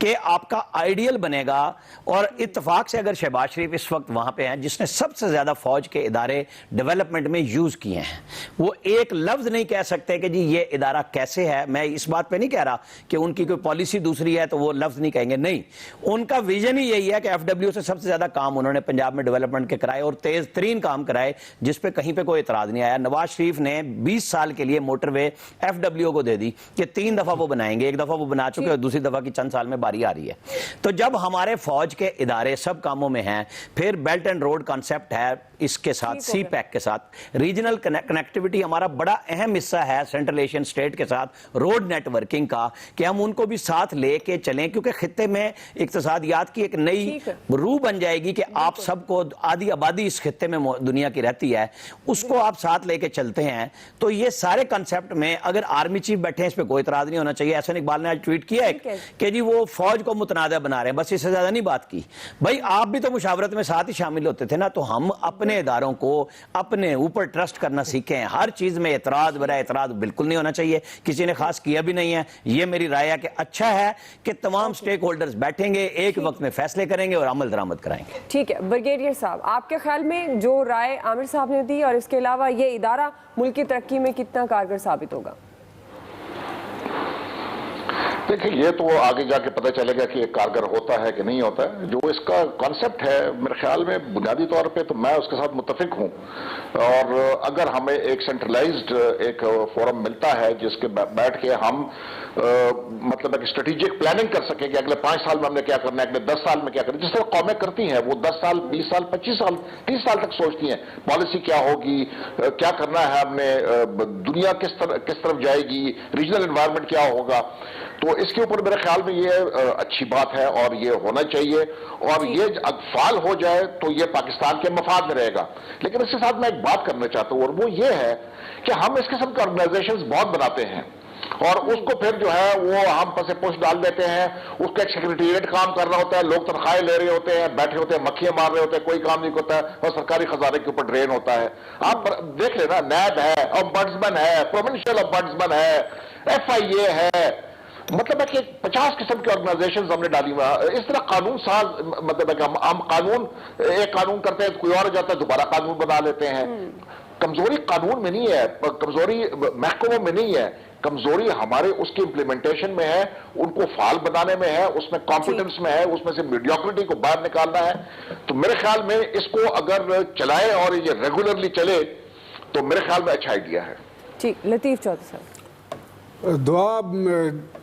कि आपका आइडियल बनेगा। और इत्तेफाक से अगर शहबाज शरीफ इस वक्त वहां पे हैं जिसने सबसे ज्यादा फौज के इदारे डेवलपमेंट में यूज किए हैं, वो एक लफ्ज नहीं कह सकते कि जी ये इदारा कैसे है। मैं इस बात पे नहीं कह रहा कि उनकी कोई पॉलिसी दूसरी है तो वो लफ्ज नहीं कहेंगे, नहीं, उनका विजन ही यही है कि FW से सबसे ज्यादा काम उन्होंने पंजाब में डेवलपमेंट के कराए और तेज तरीन काम कराए, जिस पे कहीं पे कोई एतराज नहीं आया। नवाज शरीफ ने 20 साल के लिए मोटरवे FW को दे दी कि 3 दफा वो बनाएंगे, 1 दफा वो बना चुके और दूसरी दफा की चंद साल में बारी आ रही है। तो जब हमारे फौज के इदारे सब कामों में हैं, फिर बेल्ट एंड रोड कॉन्सेप्ट है, इसके साथ CPEC के साथ रीजनल कनेक्टिविटी हमारा बड़ा अहम हिस्सा है सेंट्रल एशियन स्टेट के साथ रोड नेटवर्किंग का, कि हम उनको भी साथ लेके चलें, क्योंकि खित्ते में इक्तिसादियात की एक नई रूह बन जाएगी कि आप सबको, आधी आबादी इस खित्ते में दुनिया की रहती है, उसको आप साथ लेके चलते हैं। तो ये सारे कंसेप्ट में अगर आर्मी चीफ बैठे हैं इस पर कोई इतराज नहीं होना चाहिए। एहसन इकबाल ने आज ट्वीट किया है कि जी वो फौज को मुतनाज़ बना रहे हैं, बस इससे ज्यादा नहीं बात की। भाई आप भी तो मुशावरत में साथ ही शामिल होते थे ना, तो हम अपने इदारों को अपने ऊपर ट्रस्ट करना सीखें। हर चीज में एतराज बरा एतराज बिल्कुल नहीं होना चाहिए, किसी ने खास किया भी नहीं है। ये मेरी राय है कि अच्छा है कि तमाम स्टेक होल्डर्स बैठेंगे, एक वक्त में फैसले करेंगे और अमल दरामद कराएंगे। ठीक है ब्रिगेडियर साहब, आपके ख्याल में जो राय आमिर साहब ने दी और इसके अलावा ये इदारा मुल्क की तरक्की में कितना कारगर साबित होगा? देखिए, ये तो आगे जाके पता चलेगा कि ये कारगर होता है कि नहीं होता है। जो इसका कॉन्सेप्ट है मेरे ख्याल में बुनियादी तौर पे तो मैं उसके साथ मुत्तफिक हूँ, और अगर हमें एक सेंट्रलाइज्ड एक फोरम मिलता है जिसके बैठ के हम मतलब एक स्ट्रेटेजिक प्लानिंग कर सकें कि अगले 5 साल में हमने क्या करना है, अगले 10 साल में क्या करना है, जिस तरह कौमें करती हैं, वो 10 साल 20 साल 25 साल 30 साल तक सोचती हैं पॉलिसी क्या होगी, क्या करना है हमने, दुनिया किस तरफ जाएगी, रीजनल एनवायरनमेंट क्या होगा। तो इसके ऊपर मेरे ख्याल में ये अच्छी बात है और ये होना चाहिए, और ये फाल हो जाए तो ये पाकिस्तान के मफाद में रहेगा। लेकिन इसके साथ मैं एक बात करना चाहता हूँ, और वो ये है कि हम इस किस्म के ऑर्गेनाइजेशंस बहुत बनाते हैं और उसको फिर जो है वो हम पसे पुश डाल देते हैं। उसका एक सेक्रेटेरिएट काम कर रहा होता है, लोग तनख्वाहें ले रहे होते हैं, बैठे होते हैं, मक्खियां मार रहे होते हैं, कोई काम नहीं होता है और सरकारी खजाने के ऊपर ड्रेन होता है। आप देख लेना, नैब है, ऑम्बड्समैन है, प्रोविंशियल ऑम्बड्समैन है, FIA है, मतलब है कि 50 किस्म के ऑर्गेनाइजेशन हमने डाली हुआ। इस तरह कानून साज, मतलब है कि हम कानून, एक कानून करते हैं तो कोई और हो जाता है, दोबारा कानून बना लेते हैं। कमजोरी कानून में नहीं है, कमजोरी महकमों में नहीं है, कमजोरी हमारे उसके इम्प्लीमेंटेशन में है, उनको फाल बनाने में है, उसमें कॉम्पिटेंस में है, उसमें से मीडियोक्रिटी को बाहर निकालना है। तो मेरे ख्याल में इसको अगर चलाए और ये रेगुलरली चले तो मेरे ख्याल में अच्छा आइडिया है। ठीक, लतीफ़ चौधरी साहब। दुआ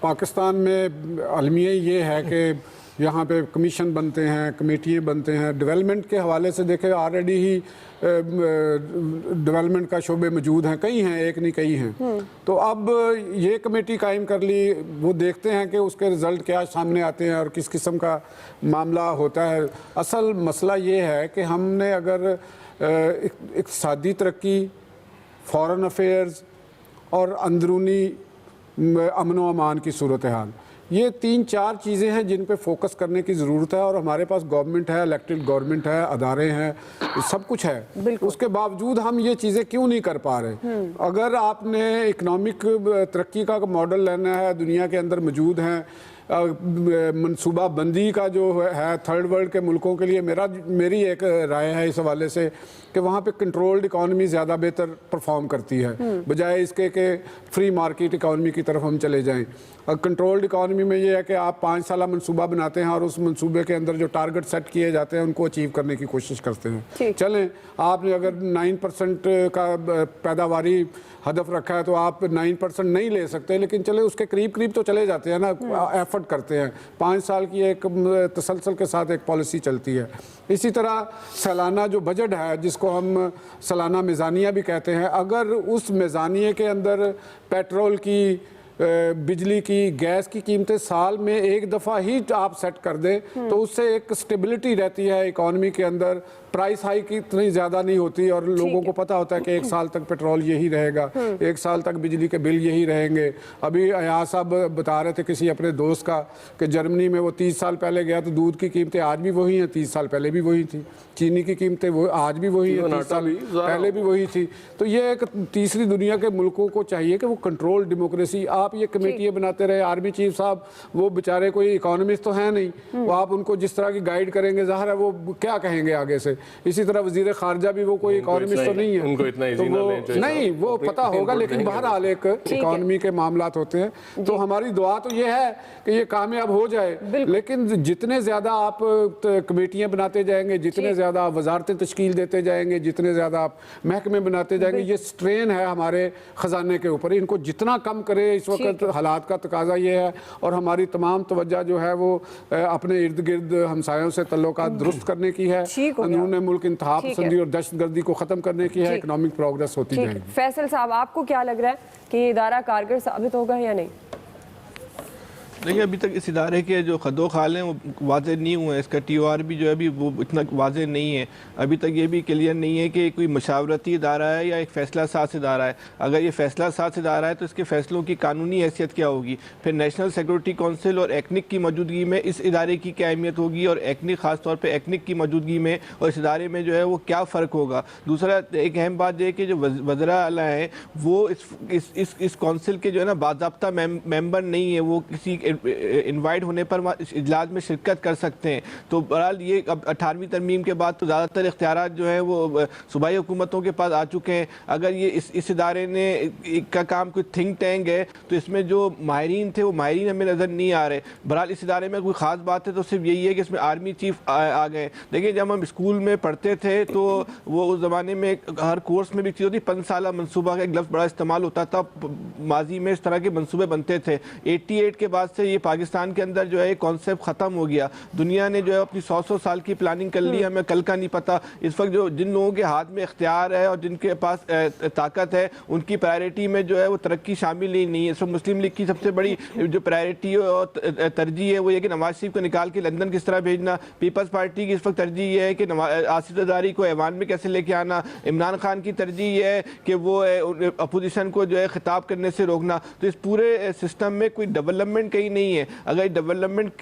पाकिस्तान में अलमिया ये है कि यहाँ पे कमीशन बनते हैं, कमेटियाँ बनते हैं। डेवलपमेंट के हवाले से देखें, ऑलरेडी ही डेवलपमेंट का शोबे मौजूद हैं, कई हैं, एक नहीं कई हैं। तो अब ये कमेटी कायम कर ली, वो देखते हैं कि उसके रिज़ल्ट क्या सामने आते हैं और किस किस्म का मामला होता है। असल मसला ये है कि हमने अगर इक़्तिसादी तरक्की, फॉरेन अफेयर्स और अंदरूनी अमन व अमान की सूरत हाल। ये 3-4 चीज़ें हैं जिन पे फोकस करने की ज़रूरत है, और हमारे पास गवर्नमेंट है, इलेक्टेड गवर्नमेंट है, अदारे हैं, सब कुछ है। उसके बावजूद हम ये चीज़ें क्यों नहीं कर पा रहे? अगर आपने इकनॉमिक तरक्की का मॉडल लेना है, दुनिया के अंदर मौजूद हैं, मनसूबा बंदी का जो है थर्ड वर्ल्ड के मुल्कों के लिए मेरी एक राय है इस हवाले से कि वहाँ पे कंट्रोल्ड इकॉनमी ज़्यादा बेहतर परफॉर्म करती है, बजाय इसके कि फ्री मार्केट इकॉनमी की तरफ हम चले जाएं। कंट्रोल्ड इकॉनमी में ये है कि आप 5 साला मनसूबा बनाते हैं और उस मनसूबे के अंदर जो टारगेट सेट किए जाते हैं उनको अचीव करने की कोशिश करते हैं। चलें, आपने अगर 9% का पैदावारी हदफ रखा है तो आप 9% नहीं ले सकते, लेकिन चले उसके करीब करीब तो चले जाते हैं ना, एफर्ट करते हैं। 5 साल की एक तसलसल के साथ एक पॉलिसी चलती है। इसी तरह सालाना जो बजट है, जिसको हम सालाना मिज़ानिया भी कहते हैं, अगर उस मिज़ानिए के अंदर पेट्रोल की, बिजली की, गैस की कीमतें साल में एक दफ़ा ही आप सेट कर दें तो उससे एक स्टेबिलिटी रहती है इकॉनमी के अंदर। प्राइस हाइक इतनी ज़्यादा नहीं होती और लोगों को पता होता है कि 1 साल तक पेट्रोल यही रहेगा, 1 साल तक बिजली के बिल यही रहेंगे। अभी अयाज साहब बता रहे थे किसी अपने दोस्त का कि जर्मनी में वो 30 साल पहले गया तो दूध की कीमतें आज भी वही हैं, 30 साल पहले भी वही थी। चीनी की कीमतें वो आज भी वही है, 30 साल पहले भी वही थी। तो ये एक तीसरी दुनिया के मुल्कों को चाहिए कि वो कंट्रोल डेमोक्रेसी, आप ये कमेटियाँ बनाते रहे। आर्मी चीफ साहब वो बेचारे कोई इकोनॉमिस्ट तो हैं नहीं, वो आप उनको जिस तरह की गाइड करेंगे ज़ाहिर है वो क्या कहेंगे आगे से। इसी तरह वजीर खारजा भी वो कोई इकोनॉमिस्ट तो नहीं है, उनको इतना तो वो नहीं, वो पता होगा, लेकिन बहरहाल एक इकोनॉमी के मामलात होते हैं। तो हमारी दुआ तो ये है कि ये कामयाब हो जाए, लेकिन जितने ज़्यादा आप कमेटियाँ बनाते जाएंगे, जितने ज़्यादा वजारतें तश्कील देते जाएंगे, जितने ज़्यादा आप महकमे बनाते जाएंगे, ये स्ट्रेन है हमारे ख़जाने के ऊपर। इनको जितना कम करे, इस वक्त हालात का तकाजा ये है, और हमारी तमाम तवज्जो जो है वो अपने इर्द गिर्द हमसायों से तल्लुकात दुरुस्त करने की है, अंदरूनी मुल्क इंतहा पसंदी और दहशतगर्दी को ख़त्म करने की है, इकनॉमिक प्रोग्रेस होती जाएगी। फैसल साहब, आपको क्या लग रहा है कि ये इदारा कारगर साबित होगा या नहीं? देखिए, अभी तक इस इदारे के जो खदो खाल हैं वो वाज़ेह नहीं हुए हैं। इसका TOR भी जो है अभी वो इतना वाज़ेह नहीं है। अभी तक ये भी क्लियर नहीं है कि कोई मशावरती इदारा है या एक फ़ैसला साज इदारा है। अगर ये फ़ैसला साज इदारा है तो इसके फ़ैसलों की कानूनी हैसियत क्या होगी? फिर नेशनल सिक्योरिटी काउंसिल और एक्निक की मौजूदगी में इस इदारे की क्या अहमियत होगी, और एक्निक ख़ास तौर पर एक्निक की मौजूदगी में और इस इदारे में जो है वो क्या फ़र्क होगा? दूसरा एक अहम बात यह कि जो वज़रा आला हैं वो इस काउंसिल के जो है ना बाज़ाब्ता मेंबर नहीं है, वो किसी इनवाइट होने पर इजलास में शिरकत कर सकते हैं। तो बहरहाल ये अब 18वीं तरमीम के बाद तो ज़्यादातर इख्तियारात जो हैं वो सूबाई हुकूमतों के पास आ चुके हैं। अगर ये इस इदारे ने का काम कोई थिंक टैंक है तो इसमें जो माहिरीन थे वो माहिरीन हमें नज़र नहीं आ रहे। बहरहाल इस इदारे में कोई ख़ास बात है तो सिर्फ यही है कि इसमें आर्मी चीफ आ गए। देखिए, जब हम स्कूल में पढ़ते थे तो वो उस ज़माने में हर कोर्स में भी चीज़ होती, 5 साला मनसूबा का एक लफ्ज़ बड़ा इस्तेमाल होता था। माजी में इस तरह के मनसूबे बनते थे। 88 के बाद से ये पाकिस्तान के अंदर जो है कॉन्सेप्ट ख़त्म हो गया। दुनिया ने जो है अपनी 100 साल की प्लानिंग कर ली, हमें कल का नहीं पता। इस वक्त जो जिन लोगों के हाथ में इख्तियार है और जिनके पास ताकत है, उनकी प्रायोरिटी में जो है वो तरक्की शामिल ही नहीं है। सो मुस्लिम लीग की सबसे बड़ी जो प्रायोरिटी और तरजीह है वो ये कि नवाज शरीफ को निकाल के लंदन किस तरह भेजना। पीपल्स पार्टी की इस वक्त तरजीह ये है कि आसिफ ज़रदारी को ऐवान में कैसे लेके आना। इमरान खान की तरजीह ये है कि वो अपोजिशन को जो है खिताब करने से रोकना। तो इस पूरे सिस्टम में कोई डेवलपमेंट कहीं नहीं है। अगर डेवलपमेंट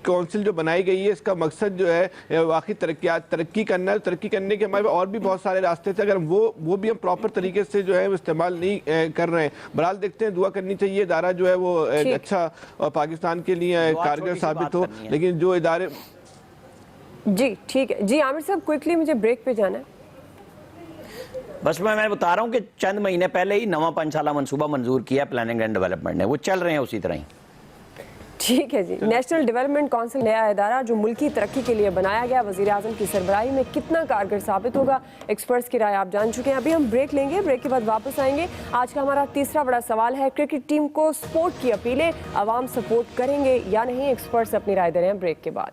काउंसिल जो बनाई गई है इसका मकसद जो है वाकई तरक्की करना है, तरक्की करने के हमारे और भी बहुत सारे रास्ते थे, अगर वो भी हम प्रॉपर तरीके से जो है इस्तेमाल नहीं कर रहे हैं। बहरहाल देखते हैं, दुआ करनी चाहिए इदारा जो है वो अच्छा और पाकिस्तान के लिए कारगर साबित हो। लेकिन जो इदारे जी ठीक है जी आमिर साहब, क्विकली मुझे ब्रेक पे जाना है। बस मैं बता रहा हूँ कि चंद महीने पहले ही नवा 5 साला मनसूबा मंजूर किया प्लानिंग एंड डेवलपमेंट ने, वो चल रहे हैं उसी तरह ही। ठीक है जी। नेशनल डेवलपमेंट काउंसिल नया इदारा जो मुल्की तरक्की के लिए बनाया गया, वज़ीर आज़म की सरबराही में कितना कारगर साबित होगा, एक्सपर्ट्स की राय आप जान चुके हैं। अभी हम ब्रेक लेंगे, ब्रेक के बाद वापस आएंगे। आज का हमारा तीसरा बड़ा सवाल है, क्रिकेट टीम को सपोर्ट की अपीलें अवाम सपोर्ट करेंगे या नहीं? एक्सपर्ट्स अपनी राय दे रहे हैं ब्रेक के बाद।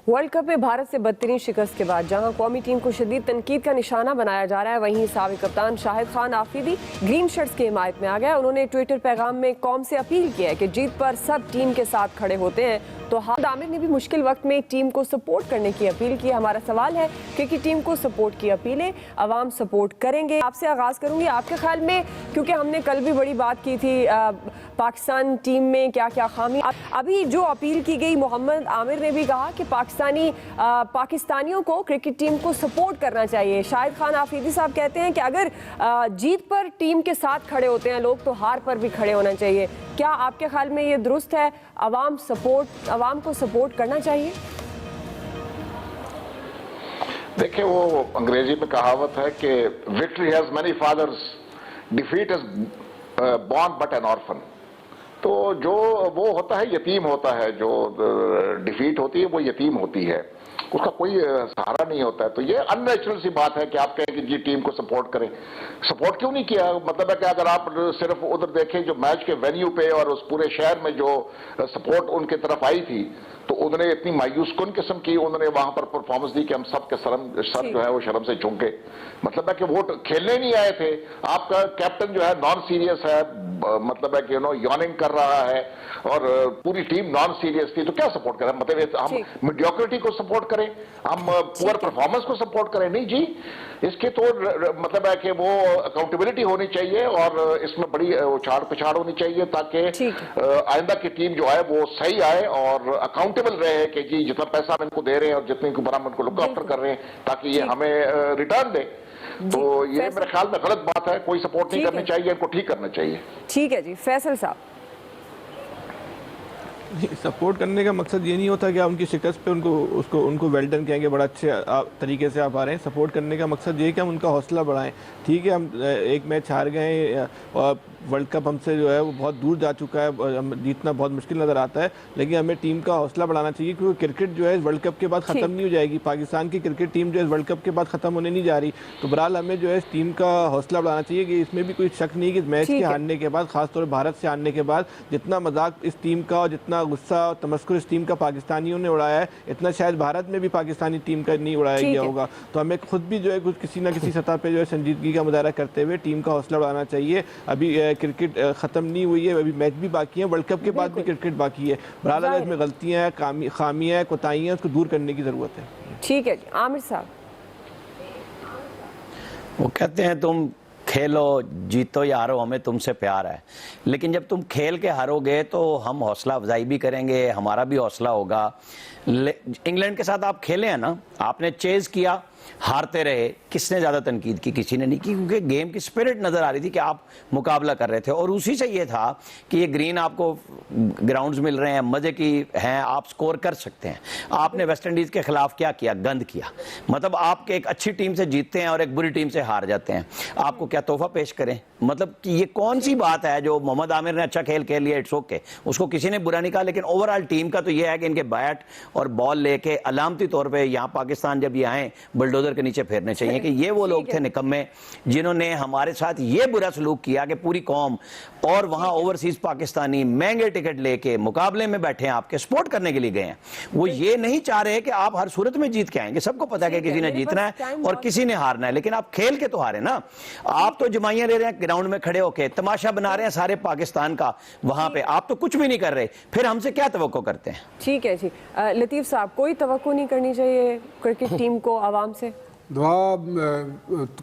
वर्ल्ड कप में भारत से बदतरीन शिकस्त के बाद जहां कौमी टीम को शदीद तनकीद का निशाना बनाया जा रहा है, वहीं साबिक कप्तान शाहिद खान आफरीदी ग्रीन शर्ट्स की हिमायत में आ गया। उन्होंने ट्विटर पैगाम में कौम से अपील की है कि जीत पर सब टीम के साथ खड़े होते हैं तो हामिद आमिर ने भी मुश्किल वक्त में टीम को सपोर्ट करने की अपील की। हमारा सवाल है कि टीम को सपोर्ट की अपीलें अवाम सपोर्ट करेंगे। आपसे आगाज़ करूंगी, आपके ख्याल में, क्योंकि हमने कल भी बड़ी बात की थी पाकिस्तान टीम में क्या क्या खामी, अभी जो अपील की गई, मोहम्मद आमिर ने भी कहा कि पाकिस्तानियों को क्रिकेट टीम को सपोर्ट करना चाहिए। शाहिद खान आफरीदी साहब कहते हैं कि अगर जीत पर टीम के साथ खड़े होते हैं लोग तो हार पर भी खड़े होना चाहिए। क्या आपके ख्याल में ये दुरुस्त है? अवाम को सपोर्ट करना चाहिए? देखिए, वो अंग्रेजी में कहावत है कि victory has many fathers, defeat is born but an orphan. तो जो वो होता है यतीम होता है, जो डिफीट होती है वो यतीम होती है, उसका कोई सहारा नहीं होता है। तो ये अननेचुरल सी बात है कि आप कहें कि जी टीम को सपोर्ट करें। सपोर्ट क्यों नहीं किया? मतलब है कि अगर आप सिर्फ उधर देखें जो मैच के वेन्यू पे और उस पूरे शहर में जो सपोर्ट उनके तरफ आई थी, तो उन्होंने इतनी मायूस कुन किस्म की उन्होंने वहां पर परफॉर्मेंस दी कि हम सब के सर जो है वो शर्म से झुके। मतलब है कि वो खेलने नहीं आए थे। आपका कैप्टन जो है नॉन सीरियस है, मतलब है कि यॉर्निंग कर रहा है और पूरी टीम नॉन सीरियस थी, तो क्या सपोर्ट करें? मतलब हम मीडियोक्रिटी को सपोर्ट करें, हम पुअर परफॉर्मेंस को सपोर्ट करें? नहीं जी, इसके तो मतलब है कि वो अकाउंटेबिलिटी होनी चाहिए और इसमें बड़ी उछाड़ पिछाड़ होनी चाहिए ताकि आइंदा की टीम जो है वो सही आए और अकाउंटेबल रहे कि जी जितना पैसा हम इनको दे रहे हैं और जितने को बराबर इनको लुक आफ्टर कर रहे हैं ताकि ये हमें रिटर्न दे। तो ये मेरे ख्याल में गलत बात है, कोई सपोर्ट नहीं करनी चाहिए, इनको ठीक करना चाहिए। ठीक है जी, फैसल साहब। सपोर्ट करने का मकसद ये नहीं होता कि आप उनकी शिकस्त पे उनको वेल डन कहेंगे, बड़ा अच्छे तरीके से आप आ रहे हैं। सपोर्ट करने का मकसद ये है कि हम उनका हौसला बढ़ाएं। ठीक है, हम एक मैच हार गए और वर्ल्ड कप हमसे जो है वो बहुत दूर जा चुका है, जीतना बहुत मुश्किल नज़र आता है, लेकिन हमें टीम का हौसला बढ़ाना चाहिए क्योंकि क्रिकेट जो है इस वर्ल्ड कप के बाद ख़त्म नहीं हो जाएगी। पाकिस्तान की क्रिकेट टीम जो है इस वर्ल्ड कप के बाद ख़त्म होने नहीं जा रही। तो बहरहाल हमें जो है इस टीम का हौसला बढ़ाना चाहिए कि इसमें भी कोई शक नहीं कि इस मैच के हारने के बाद, खासतौर पर भारत से हारने के बाद, जितना मजाक इस टीम का और जितना गुस्सा और तमस्कुर इस टीम का पाकिस्तानियों ने उड़ाया है, इतना शायद भारत में भी पाकिस्तानी टीम का नहीं उड़ाया गया होगा। तो हमें खुद भी जो है कुछ किसी न किसी सतह पे जो है संजीदगी का मुजाहरा करते हुए टीम का हौसला बढ़ाना चाहिए। अभी क्रिकेट ख़त्म नहीं हुई है, अभी मैच भी बाकी है, वर्ल्ड कप के बाद भी क्रिकेट बाकी है। बहरहाल इसमें गलतियाँ हैं, खामियाँ हैं, कोताहियाँ, उसको दूर करने की ज़रूरत है। ठीक है, आमिर साहब। वो कहते हैं तुम खेलो, जीतो या हारो, हमें तुमसे प्यार है, लेकिन जब तुम खेल के हारोगे तो हम हौसला अफजाई भी करेंगे, हमारा भी हौसला होगा। इंग्लैंड के साथ आप खेले हैं ना, आपने चेज किया, हारते रहे, किसने ज्यादा तनकीद की? किसी ने नहीं की, क्योंकि गेम की स्पिरिट नजर आ रही थी कि आप मुकाबला कर रहे थे और उसी से ये था कि ये ग्रीन आपको ग्राउंड्स मिल रहे हैं, मजे की हैं, आप स्कोर कर सकते हैं। आपने वेस्ट इंडीज के खिलाफ क्या किया? गंद किया। मतलब आप एक अच्छी टीम से जीतते हैं और एक बुरी टीम से हार जाते हैं, आपको क्या तोहफा पेश करें? मतलब कि ये कौन सी बात है? जो मोहम्मद आमिर ने अच्छा खेल लिया, इट्स ओके, उसको किसी ने बुरा नहीं कहा, लेकिन ओवरऑल टीम का तो ये है कि इनके बैट और बॉल लेके अलामती तौर पर यहाँ पाकिस्तान जब ये आए बुलडोजर के नीचे फेरने चाहिए कि ये वो लोग थे निकम्मे जिन्होंने हमारे साथ ये बुरा सलूक किया कि पूरी कौम और वहां ओवरसीज पाकिस्तानी महंगे टिकट लेके मुकाबले में बैठे हैं, आपके सपोर्ट करने के लिए गए हैं। वो ये नहीं चाह रहे कि आप हर सूरत में जीत के आएंगे। सबको पता है कि किसी ने जीतना है और किसी ने हारना है, लेकिन आप खेल के तो हारे ना। आप तो जमाइयां ले रहे हैं ग्राउंड में खड़े होके, तमाशा बना रहे हैं सारे पाकिस्तान का वहां पे, आप तो कुछ भी नहीं कर रहे, फिर हमसे क्या तवक्को करते हैं? ठीक है जी, लतीफ साहब, कोई तवक्को नहीं करनी चाहिए क्रिकेट टीम को आवाम से? दुआ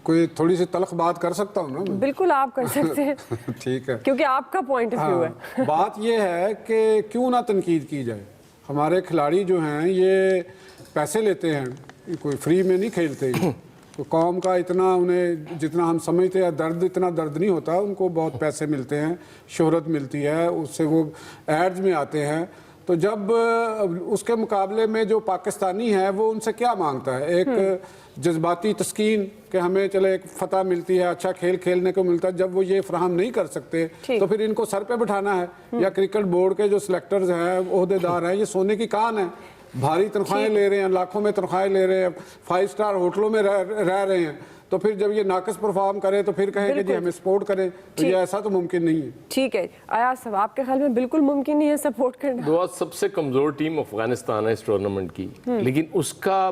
कोई थोड़ी सी तलख बात कर सकता हूँ ना? बिल्कुल आप कर सकते हैं। ठीक है, क्योंकि आपका पॉइंट ऑफ व्यू है। बात ये है कि क्यों ना तनकीद की जाए। हमारे खिलाड़ी जो हैं ये पैसे लेते हैं, कोई फ्री में नहीं खेलते। तो कौम का इतना उन्हें जितना हम समझते हैं दर्द, इतना दर्द नहीं होता। उनको बहुत पैसे मिलते हैं, शोहरत मिलती है, उससे वो एड्स में आते हैं। तो जब उसके मुकाबले में जो पाकिस्तानी है वो उनसे क्या मांगता है? एक जज्बाती तस्कीन कि हमें चले एक फतह मिलती है, अच्छा खेल खेलने को मिलता है। जब वो ये फ्राहम नहीं कर सकते तो फिर इनको सर पे बिठाना है। या क्रिकेट बोर्ड के जो सिलेक्टर्स हैं, ओहदेदार हैं, ये सोने की कान है, भारी तनख्वाहें ले रहे हैं, लाखों में तनख्वाहें ले रहे हैं, 5 स्टार होटलों में रह रहे हैं। तो फिर जब ये नाकस परफॉर्म करे तो फिर कहें कि जी हमें सपोर्ट करें, तो ये ऐसा तो मुमकिन नहीं है। ठीक है, अयाज साहब, आपके ख्याल में बिल्कुल मुमकिन नहीं है सपोर्ट करना? दुआ सबसे कमजोर टीम अफगानिस्तान है इस टूर्नामेंट की, लेकिन उसका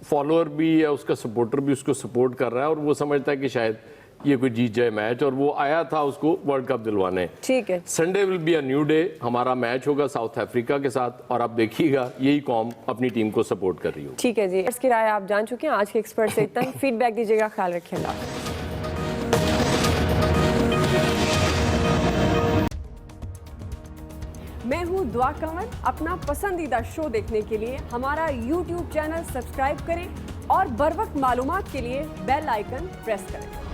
फॉलोअर भी या उसका सपोर्टर भी उसको सपोर्ट कर रहा है और वो समझता है कि शायद ये कोई जीत जाए मैच, और वो आया था उसको वर्ल्ड कप दिलवाने। ठीक है। Sunday will be a new day, हमारा मैच होगा साउथ अफ्रीका के साथ, और आप देखिएगा यही कौम अपनी टीम को सपोर्ट कर रही होगी। ठीक है जी, इसकी राय आप जान चुके हैं। आज के एक्सपर्ट से इतना ही। फीडबैक दीजिएगा, ख्याल रखिएगा। मैं हूं दुआ कंवर। अपना पसंदीदा शो देखने के लिए हमारा YouTube चैनल सब्सक्राइब करें और बर वक्त मालूमात के लिए बेल आइकन प्रेस करें।